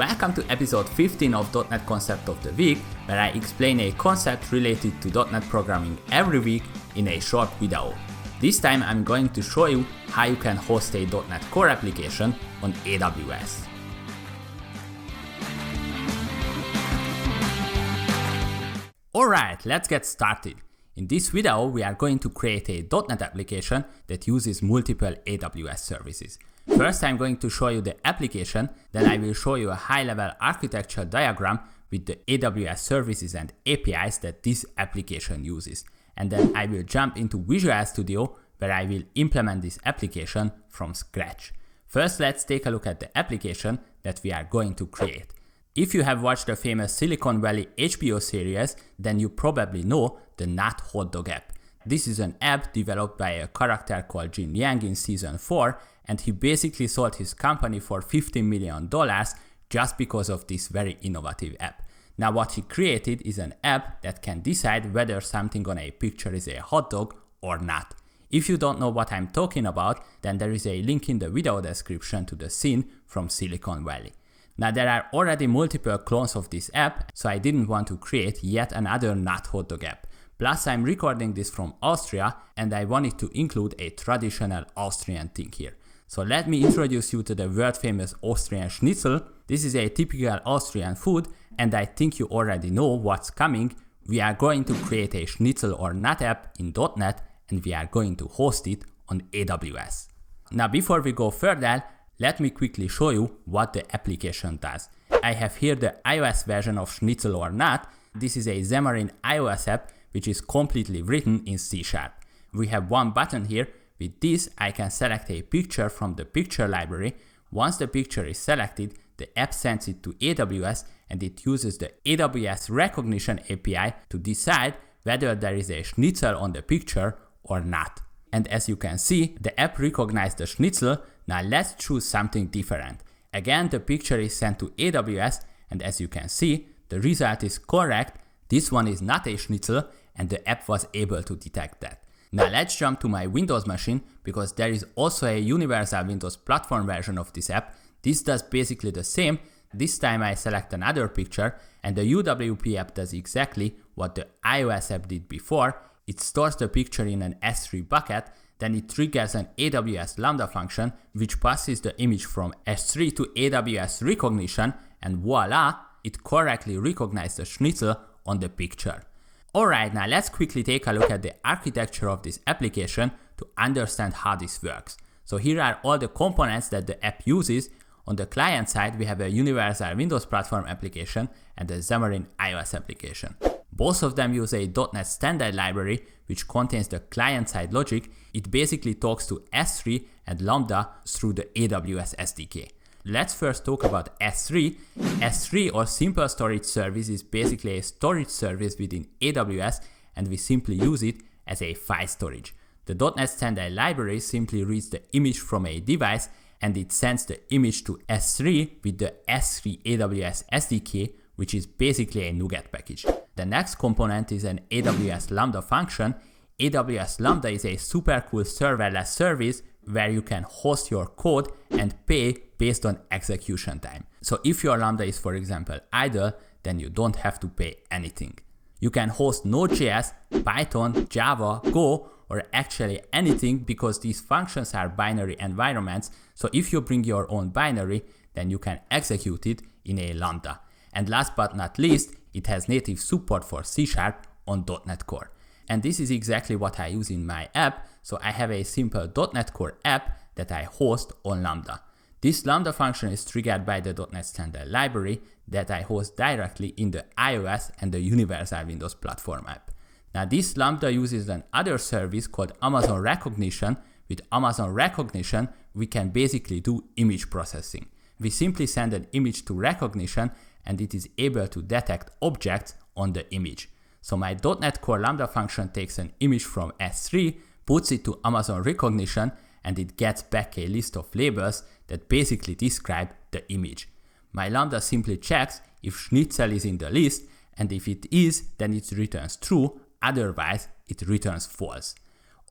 Welcome to episode 15 of .NET Concept of the Week, where I explain a concept related to .NET programming every week in a short video. This time I'm going to show you how you can host a .NET Core application on AWS. Alright, let's get started. In this video, we are going to create a .NET application that uses multiple AWS services. First, I'm going to show you the application, then I will show you a high-level architecture diagram with the AWS services and APIs that this application uses. And then I will jump into Visual Studio, where I will implement this application from scratch. First, let's take a look at the application that we are going to create. If you have watched the famous Silicon Valley HBO series, then you probably know the Not Hot Dog app. This is an app developed by a character called Jin Liang in season 4, and he basically sold his company for $15 million just because of this very innovative app. Now what he created is an app that can decide whether something on a picture is a hot dog or not. If you don't know what I'm talking about, then there is a link in the video description to the scene from Silicon Valley. Now there are already multiple clones of this app, so I didn't want to create yet another Not Hot Dog app. Plus I'm recording this from Austria and I wanted to include a traditional Austrian thing here. So let me introduce you to the world famous Austrian schnitzel. This is a typical Austrian food and I think you already know what's coming. We are going to create a schnitzel or nut app in .NET and we are going to host it on AWS. Now before we go further, let me quickly show you what the application does. I have here the iOS version of Schnitzel or Nut. This is a Xamarin iOS app which is completely written in C#. We have one button here. With this, I can select a picture from the picture library. Once the picture is selected, the app sends it to AWS and it uses the AWS Rekognition API to decide whether there is a schnitzel on the picture or not. And as you can see, the app recognized the schnitzel. Now let's choose something different. Again, the picture is sent to AWS and as you can see, the result is correct. This one is not a schnitzel and the app was able to detect that. Now let's jump to my Windows machine because there is also a universal Windows platform version of this app. This does basically the same. This time I select another picture and the UWP app does exactly what the iOS app did before. It stores the picture in an S3 bucket, then it triggers an AWS Lambda function which passes the image from S3 to AWS Rekognition and voila, it correctly recognized the schnitzel on the picture. Alright, now let's quickly take a look at the architecture of this application to understand how this works. So here are all the components that the app uses. On the client side, we have a universal Windows platform application and a Xamarin iOS application. Both of them use a .NET standard library which contains the client-side logic. It basically talks to S3 and Lambda through the AWS SDK. Let's first talk about S3. S3 or Simple Storage Service is basically a storage service within AWS and we simply use it as a file storage. The .NET Standard library simply reads the image from a device and it sends the image to S3 with the S3 AWS SDK, which is basically a NuGet package. The next component is an AWS Lambda function. AWS Lambda is a super cool serverless service where you can host your code and pay based on execution time. So if your Lambda is, for example, idle, then you don't have to pay anything. You can host Node.js, Python, Java, Go, or actually anything because these functions are binary environments. So if you bring your own binary, then you can execute it in a Lambda. And last but not least, it has native support for C# on .NET Core. And this is exactly what I use in my app. So I have a simple .NET Core app that I host on Lambda. This Lambda function is triggered by the .NET Standard library that I host directly in the iOS and the Universal Windows Platform app. Now this Lambda uses another service called Amazon Rekognition. With Amazon Rekognition, we can basically do image processing. We simply send an image to Rekognition and it is able to detect objects on the image. So my .NET Core Lambda function takes an image from S3, puts it to Amazon Rekognition, and it gets back a list of labels that basically describe the image. My Lambda simply checks if schnitzel is in the list, and if it is, then it returns true, otherwise it returns false.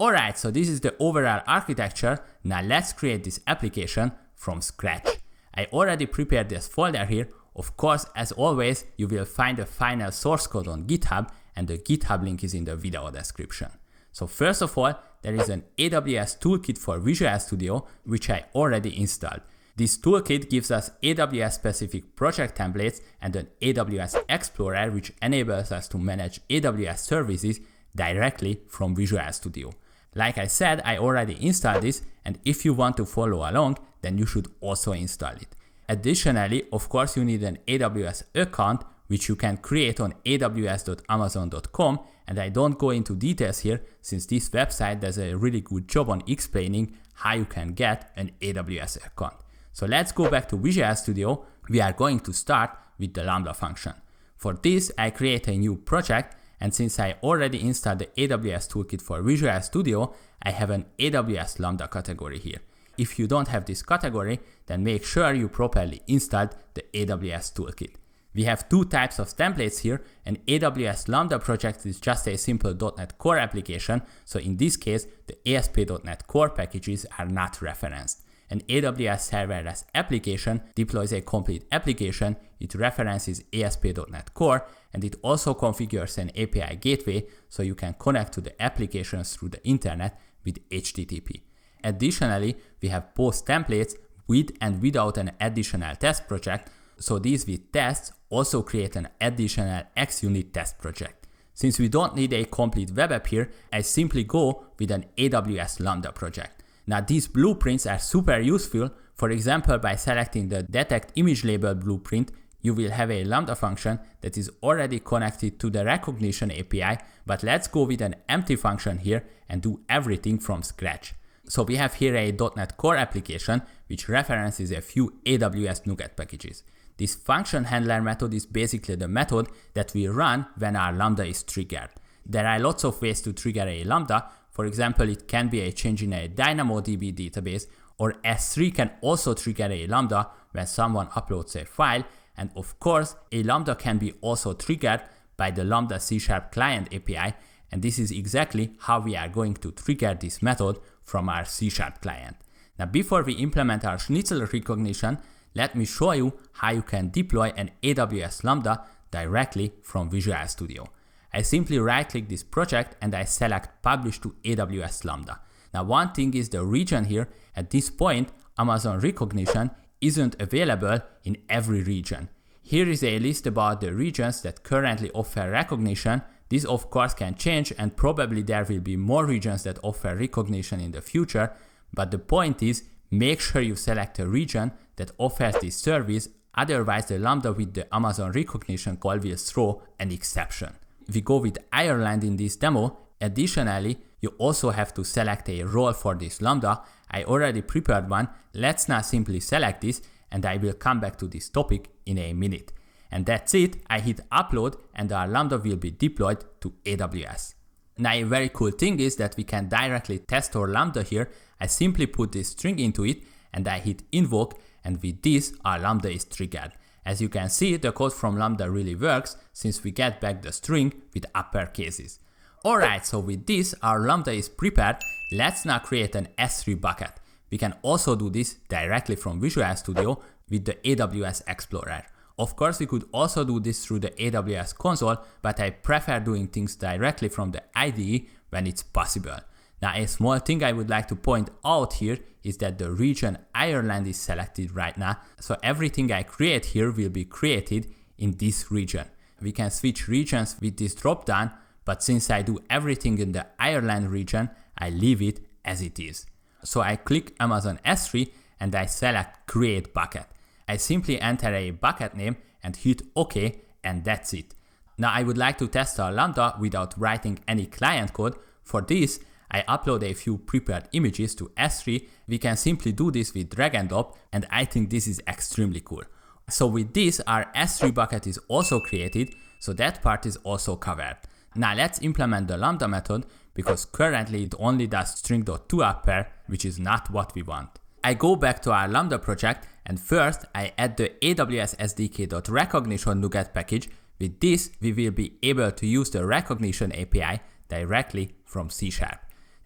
Alright, so this is the overall architecture. Now let's create this application from scratch. I already prepared this folder here. Of course, as always, you will find the final source code on GitHub, and the GitHub link is in the video description. So first of all, there is an AWS toolkit for Visual Studio, which I already installed. This toolkit gives us AWS-specific project templates and an AWS Explorer, which enables us to manage AWS services directly from Visual Studio. Like I said, I already installed this, and if you want to follow along, then you should also install it. Additionally, of course, you need an AWS account, which you can create on aws.amazon.com, and I don't go into details here since this website does a really good job on explaining how you can get an AWS account. So let's go back to Visual Studio. We are going to start with the Lambda function. For this, I create a new project, and since I already installed the AWS toolkit for Visual Studio, I have an AWS Lambda category here. If you don't have this category, then make sure you properly installed the AWS toolkit. We have two types of templates here. An AWS Lambda project is just a simple .NET Core application, so in this case, the ASP.NET Core packages are not referenced. An AWS serverless application deploys a complete application, it references ASP.NET Core, and it also configures an API gateway so you can connect to the applications through the internet with HTTP. Additionally, we have both templates with and without an additional test project, so these with tests also create an additional XUnit test project. Since we don't need a complete web app here, I simply go with an AWS Lambda project. Now these blueprints are super useful. For example, by selecting the detect image label blueprint, you will have a Lambda function that is already connected to the Rekognition API, but let's go with an empty function here and do everything from scratch. So we have here a .NET Core application which references a few AWS NuGet packages. This function handler method is basically the method that we run when our Lambda is triggered. There are lots of ways to trigger a Lambda. For example, it can be a change in a DynamoDB database, or S3 can also trigger a Lambda when someone uploads a file, and of course, a Lambda can be also triggered by the Lambda C# client API, and this is exactly how we are going to trigger this method from our C# client. Now before we implement our schnitzel recognition, let me show you how you can deploy an AWS Lambda directly from Visual Studio. I simply right-click this project and I select Publish to AWS Lambda. Now one thing is the region here. At this point, Amazon Rekognition isn't available in every region. Here is a list about the regions that currently offer Rekognition. This of course can change, and probably there will be more regions that offer Rekognition in the future, but the point is, make sure you select a region that offers this service, otherwise the Lambda with the Amazon Rekognition call will throw an exception. We go with Ireland in this demo. Additionally, you also have to select a role for this Lambda. I already prepared one. Let's now simply select this, and I will come back to this topic in a minute. And that's it. I hit upload and our Lambda will be deployed to AWS. Now a very cool thing is that we can directly test our Lambda here. I simply put this string into it and I hit invoke, and with this our Lambda is triggered. As you can see, the code from Lambda really works since we get back the string with upper cases. Alright, so with this our Lambda is prepared. Let's now create an S3 bucket. We can also do this directly from Visual Studio with the AWS Explorer. Of course, we could also do this through the AWS console, but I prefer doing things directly from the IDE when it's possible. Now, a small thing I would like to point out here is that the region Ireland is selected right now, so everything I create here will be created in this region. We can switch regions with this dropdown, but since I do everything in the Ireland region, I leave it as it is. So I click Amazon S3 and I select Create Bucket. I simply enter a bucket name and hit OK, and that's it. Now I would like to test our Lambda without writing any client code. For this, I upload a few prepared images to S3. We can simply do this with drag and drop, and I think this is extremely cool. So with this, our S3 bucket is also created, so that part is also covered. Now let's implement the Lambda method, because currently it only does string.toUpper, which is not what we want. I go back to our Lambda project, and first I add the AWS SDK.Rekognition NuGet package. With this, we will be able to use the Rekognition API directly from C#.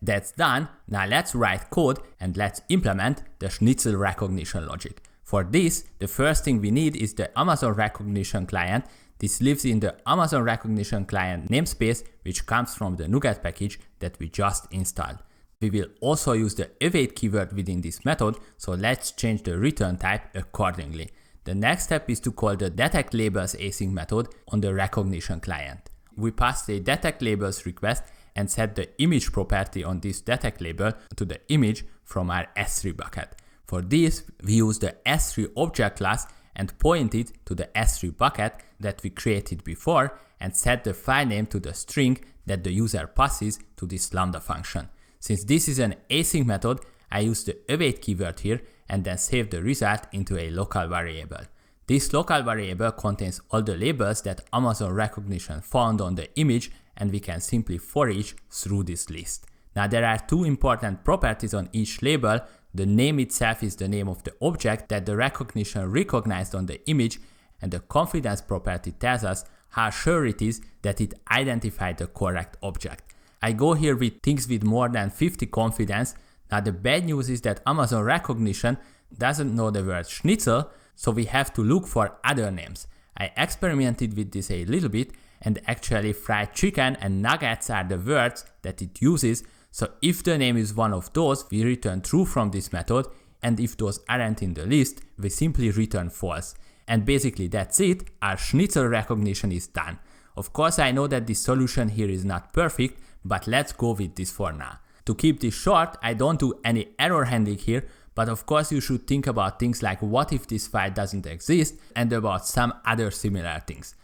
That's done. Now let's write code and let's implement the schnitzel recognition logic. For this, the first thing we need is the Amazon Rekognition client. This lives in the Amazon Rekognition client namespace, which comes from the NuGet package that we just installed. We will also use the await keyword within this method, so let's change the return type accordingly. The next step is to call the detect labels async method on the Rekognition client. We pass a detect labels request and set the image property on this detect label to the image from our S3 bucket. For this, we use the S3 object class and point it to the S3 bucket that we created before and set the file name to the string that the user passes to this Lambda function. Since this is an async method, I use the await keyword here and then save the result into a local variable. This local variable contains all the labels that Amazon Rekognition found on the image, and we can simply for each through this list. Now there are two important properties on each label. The name itself is the name of the object that the Rekognition recognized on the image, and the confidence property tells us how sure it is that it identified the correct object. I go here with things with more than 50 confidence. Now the bad news is that Amazon Rekognition doesn't know the word schnitzel, so we have to look for other names. I experimented with this a little bit, and actually fried chicken and nuggets are the words that it uses. So if the name is one of those, we return true from this method, and if those aren't in the list, we simply return false. And basically that's it, our schnitzel recognition is done. Of course I know that this solution here is not perfect, but let's go with this for now. To keep this short, I don't do any error handling here, but of course you should think about things like what if this file doesn't exist and about some other similar things.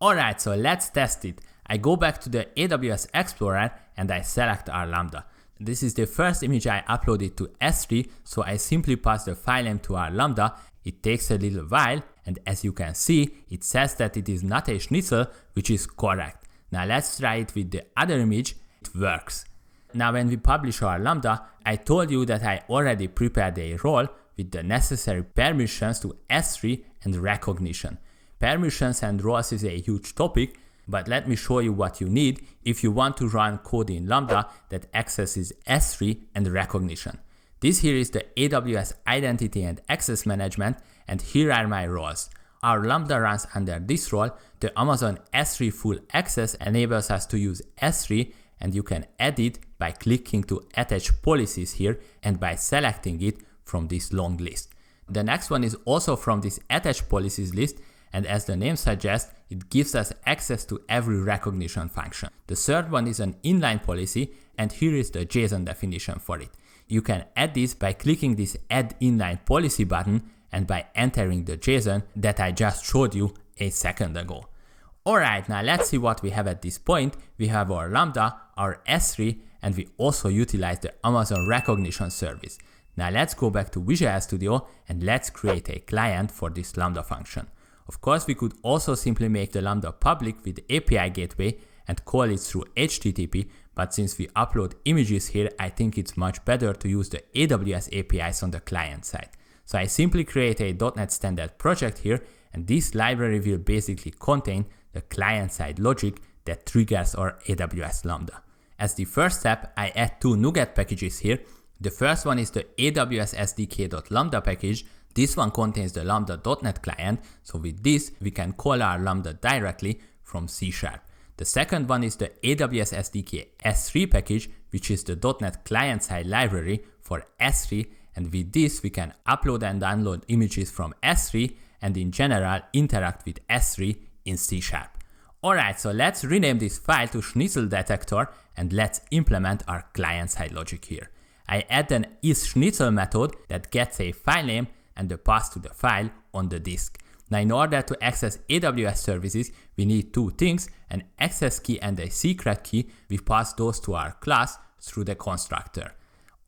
Alright, so let's test it. I go back to the AWS Explorer and I select our Lambda. This is the first image I uploaded to S3, so I simply pass the file name to our Lambda. It takes a little while, and as you can see, it says that it is not a schnitzel, which is correct. Now let's try it with the other image. It works. Now when we publish our Lambda, I told you that I already prepared a role with the necessary permissions to S3 and Rekognition. Permissions and roles is a huge topic, but let me show you what you need if you want to run code in Lambda that accesses S3 and Rekognition. This here is the AWS Identity and Access Management, and here are my roles. Our Lambda runs under this role. The Amazon S3 full access enables us to use S3, and you can add it by clicking to attach policies here and by selecting it from this long list. The next one is also from this attach policies list, and as the name suggests, it gives us access to every Rekognition function. The third one is an inline policy, and here is the JSON definition for it. You can add this by clicking this add inline policy button and by entering the JSON that I just showed you a second ago. Alright, now let's see what we have at this point. We have our Lambda, our S3, and we also utilize the Amazon Rekognition service. Now let's go back to Visual Studio and let's create a client for this Lambda function. Of course, we could also simply make the Lambda public with the API gateway and call it through HTTP, but since we upload images here, I think it's much better to use the AWS APIs on the client side. So I simply create a .NET Standard project here, and this library will basically contain the client-side logic that triggers our AWS Lambda. As the first step, I add two NuGet packages here. The first one is the AWS SDK.lambda package. This one contains the lambda.NET client, so with this we can call our Lambda directly from C#. The second one is the AWS SDK S3 package, which is the .NET client-side library for S3, and with this we can upload and download images from S3 and in general interact with S3 in C#. Alright, so let's rename this file to Schnitzel Detector and let's implement our client-side logic here. I add an isSchnitzel method that gets a file name and the path to the file on the disk. Now in order to access AWS services, we need two things, an access key and a secret key. We pass those to our class through the constructor.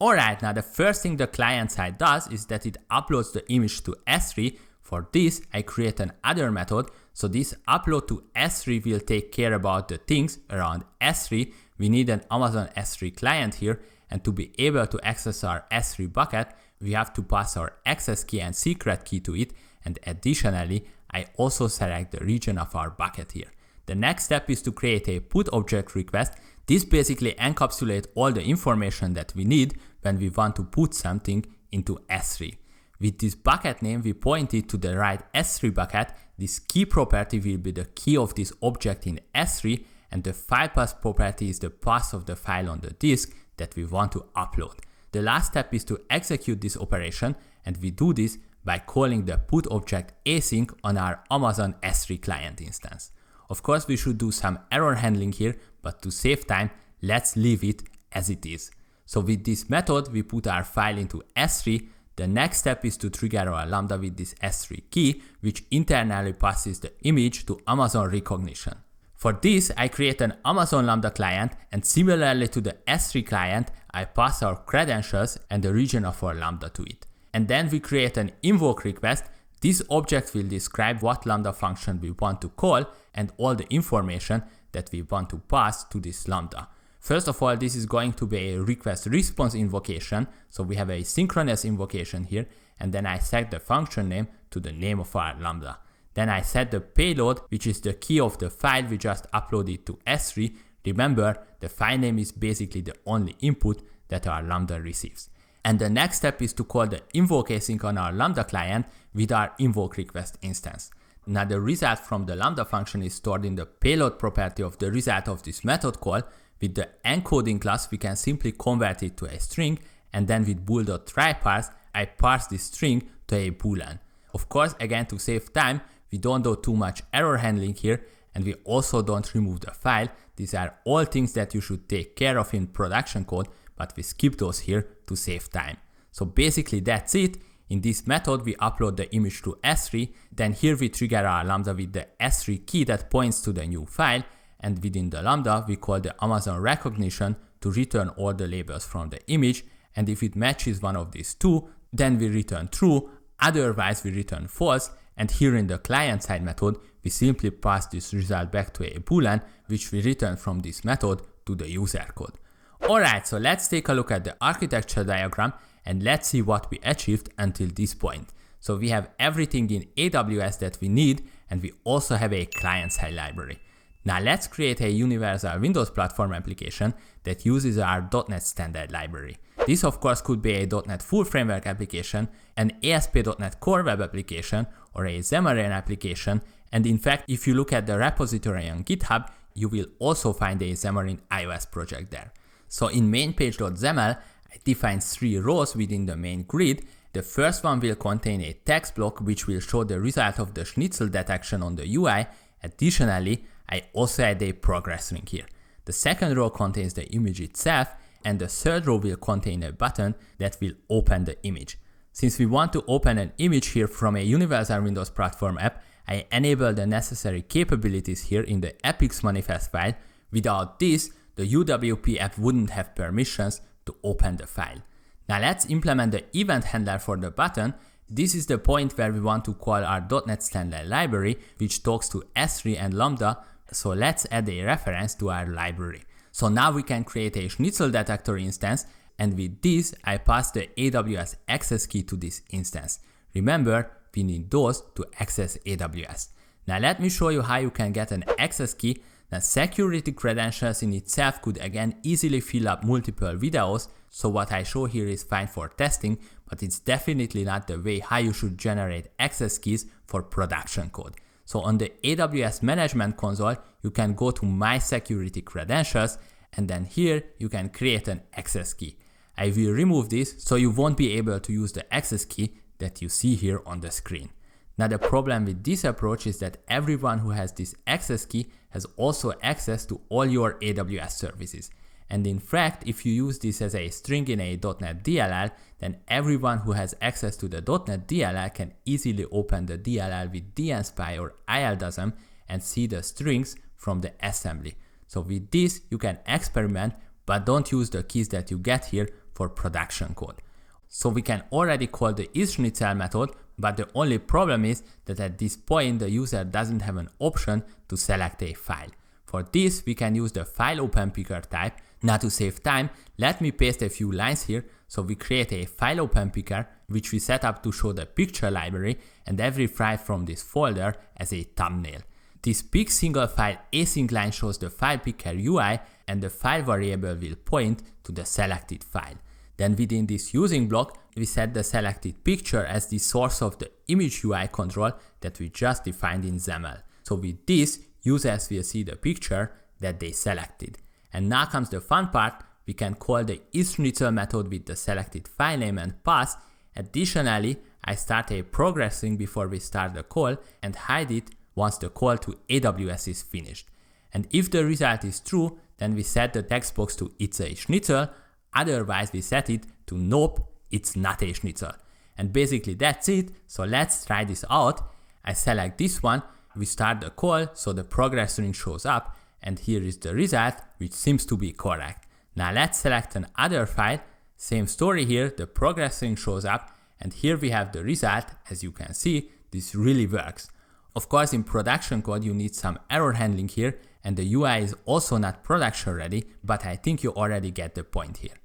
Alright, now the first thing the client side does is that it uploads the image to S3. For this, I create another method. So this upload to S3 will take care about the things around S3. We need an Amazon S3 client here, and to be able to access our S3 bucket, we have to pass our access key and secret key to it, and additionally, I also select the region of our bucket here. The next step is to create a put object request. This basically encapsulates all the information that we need when we want to put something into S3. With this bucket name, we point it to the right S3 bucket. This key property will be the key of this object in S3, and the file path property is the path of the file on the disk that we want to upload. The last step is to execute this operation, and we do this by calling the put object async on our Amazon S3 client instance. Of course, we should do some error handling here, but to save time, let's leave it as it is. So with this method, we put our file into S3. The next step is to trigger our Lambda with this S3 key, which internally passes the image to Amazon Rekognition. For this, I create an Amazon Lambda client, and similarly to the S3 client, I pass our credentials and the region of our Lambda to it. And then we create an invoke request. This object will describe what Lambda function we want to call and all the information that we want to pass to this Lambda. First of all, this is going to be a request response invocation. So we have a synchronous invocation here, and then I set the function name to the name of our Lambda. Then I set the payload, which is the key of the file we just uploaded to S3. Remember, the file name is basically the only input that our Lambda receives. And the next step is to call the invoke async on our Lambda client with our invoke request instance. Now the result from the Lambda function is stored in the payload property of the result of this method call. With the encoding class, we can simply convert it to a string, and then with bool.tryparse, I parse this string to a boolean. Of course, again, to save time, we don't do too much error handling here, and we also don't remove the file. These are all things that you should take care of in production code, but we skip those here to save time. So basically that's it. In this method, we upload the image to S3, then here we trigger our Lambda with the S3 key that points to the new file, and within the Lambda, we call the Amazon Rekognition to return all the labels from the image, and if it matches one of these two, then we return true, otherwise we return false, and here in the client-side method, we simply pass this result back to a boolean, which we return from this method to the user code. Alright, so let's take a look at the architecture diagram and let's see what we achieved until this point. So we have everything in AWS that we need, and we also have a client-side library. Now let's create a universal Windows platform application that uses our .NET Standard library. This of course could be a .NET Full Framework application, an ASP.NET Core Web application, or a Xamarin application, and in fact if you look at the repository on GitHub, you will also find a Xamarin iOS project there. So in main.page.xaml, I define 3 rows within the main grid. The first one will contain a text block which will show the result of the schnitzel detection on the UI. Additionally, I also add a progress ring here. The second row contains the image itself, and the third row will contain a button that will open the image. Since we want to open an image here from a universal Windows platform app, I enable the necessary capabilities here in the epics manifest file. Without this, the UWP app wouldn't have permissions to open the file. Now let's implement the event handler for the button. This is the point where we want to call our .NET Standard library, which talks to S3 and Lambda. So let's add a reference to our library. So now we can create a schnitzel detector instance, and with this, I pass the AWS access key to this instance. Remember, we need those to access AWS. Now let me show you how you can get an access key. Now security credentials in itself could again easily fill up multiple videos, so what I show here is fine for testing, but it's definitely not the way how you should generate access keys for production code. So on the AWS Management Console, you can go to My Security Credentials, and then here you can create an access key. I will remove this so you won't be able to use the access key that you see here on the screen. Now the problem with this approach is that everyone who has this access key has also access to all your AWS services. And in fact, if you use this as a string in a .NET DLL, then everyone who has access to the .NET DLL can easily open the DLL with dnspy or ILDASM and see the strings from the assembly. So with this, you can experiment, but don't use the keys that you get here for production code. So we can already call the isSchnitzel method, but the only problem is that at this point the user doesn't have an option to select a file. For this, we can use the file open picker type. Now to save time, let me paste a few lines here. So we create a file open picker, which we set up to show the picture library and every file from this folder as a thumbnail. This pick single file async line shows the file picker UI, and the file variable will point to the selected file. Then within this using block, we set the selected picture as the source of the image UI control that we just defined in XAML. So with this, users will see the picture that they selected. And now comes the fun part. We can call the isSchnitzel method with the selected file name and path. Additionally, I start a progress string before we start the call and hide it once the call to AWS is finished. And if the result is true, then we set the text box to it's a schnitzel, otherwise we set it to nope, it's not a schnitzel. And basically that's it, so let's try this out. I select this one, we start the call, so the progress string shows up, and here is the result, which seems to be correct. Now let's select another file, same story here, the progress string shows up, and here we have the result. As you can see, this really works. Of course, in production code, you need some error handling here, and the UI is also not production ready, but I think you already get the point here.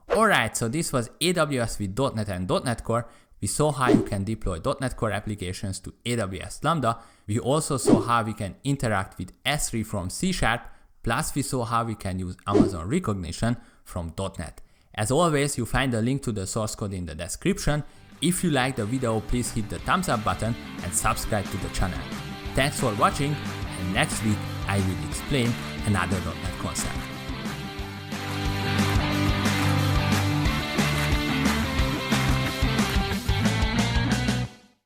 Alright, so this was AWS with .NET and .NET Core. We saw how you can deploy .NET Core applications to AWS Lambda. We also saw how we can interact with S3 from C#, plus we saw how we can use Amazon Rekognition from .NET. As always, you find the link to the source code in the description. If you like the video, please hit the thumbs up button and subscribe to the channel. Thanks for watching, and next week I will explain another .NET concept.